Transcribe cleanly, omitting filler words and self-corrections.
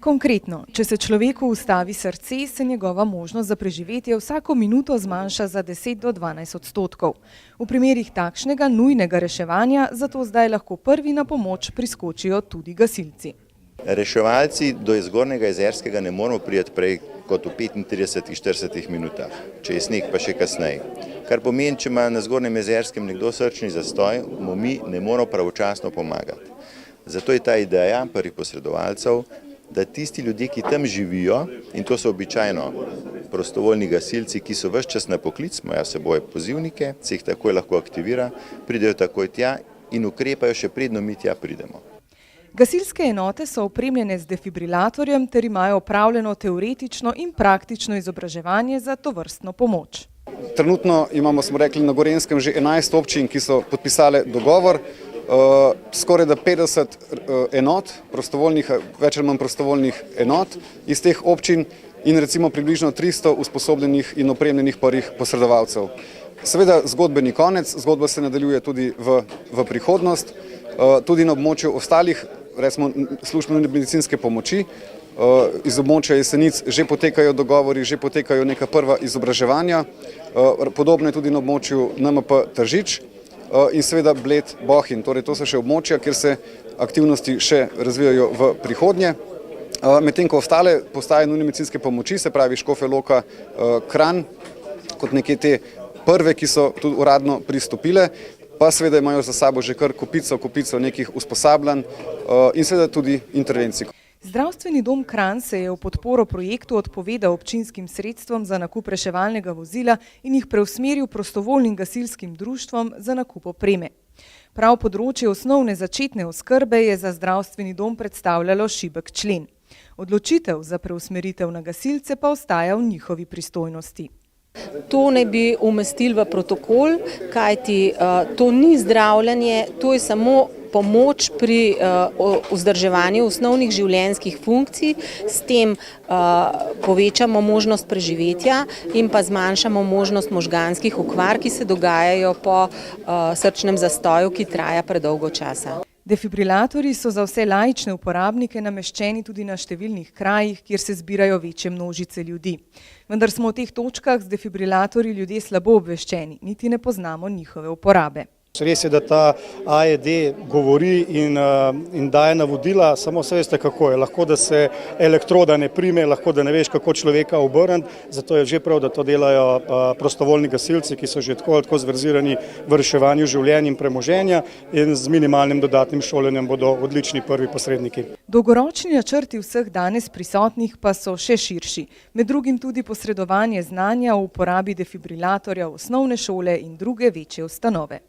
Konkretno, če se človeku ustavi srce, se njegova možnost za preživetje vsako minuto zmanjša za 10 do 12%. V primerih takšnega nujnega reševanja zato zdaj lahko prvi na pomoč priskočijo tudi gasilci. Reševalci do Zgornjega Jezerskega ne moramo priti prej kot v 35–40 minutah, če je sneg pa še kasneje. Kar pomeni, če ima na Zgornjem Jezerskem nekdo srčni zastoj, mu mi ne moramo pravočasno pomagati. Zato je ta ideja prvih posredovalcev, da tisti ljudje, ki tam živijo, in to so običajno prostovoljni gasilci, ki so ves čas na poklic, imajo s seboj pozivnike, se jih takoj lahko aktivira, pridejo takoj tja in ukrepajo še predno mi tja pridemo. Gasilske enote so opremljene z defibrilatorjem ter imajo opravljeno teoretično in praktično izobraževanje za tovrstno pomoč. Trenutno imamo, smo rekli, na Gorenjskem že 11 občin, ki so podpisale dogovor. Skoraj da 50 enot, več ali manj prostovoljnih enot iz teh občin in recimo približno 300 usposobljenih in opremljenih prvih posredovalcev. Seveda zgodbe ni konec, zgodba se nadaljuje tudi v prihodnost, tudi na območju ostalih, recimo službene medicinske pomoči, iz območja Jesenic že potekajo dogovori, že potekajo neka prva izobraževanja, podobno je tudi na območju NMP Tržič in seveda Bled Bohinj, torej to so še območja, kjer se aktivnosti še razvijajo v prihodnje. Medtem ko ostale postaje nujne medicinske pomoči, se pravi Škofja Loka, Kranj, kot neke te prve, ki so tudi uradno pristopile, pa seveda imajo za sabo že kar kopico nekih usposabljanj in seveda tudi intervencij. Zdravstveni dom Kranj se je v podporo projektu odpovedal občinskim sredstvom za nakup reševalnega vozila in jih preusmeril prostovoljnim gasilskim društvom za nakup opreme. Prav področje osnovne začetne oskrbe je za zdravstveni dom predstavljalo šibek člen. Odločitev za preusmeritev na gasilce pa ostaja v njihovi pristojnosti. To naj bi umestili v protokol, kajti to ni zdravljenje, to je samo pomoč pri vzdrževanju osnovnih življenjskih funkcij, s tem povečamo možnost preživetja in pa zmanjšamo možnost možganskih okvar, ki se dogajajo po srčnem zastoju, ki traja predolgo časa. Defibrilatorji so za vse laične uporabnike nameščeni tudi na številnih krajih, kjer se zbirajo večje množice ljudi. Vendar smo v teh točkah z defibrilatorji ljudje slabo obveščeni, niti ne poznamo njihove uporabe. Res je, da ta AED govori in daje navodila, samo se veste kako je. Lahko, da se elektroda ne prime, lahko, da ne veš, kako človeka obrniti, zato je že prav, da to delajo prostovoljni gasilci, ki so že tako zverzirani v reševanju življenj in premoženja in z minimalnim dodatnim šolanjem bodo odlični prvi posredniki. Dolgoročni načrti vseh danes prisotnih pa so še širši, med drugim tudi posredovanje znanja o uporabi defibrilatorja v osnovne šole in druge večje ustanove.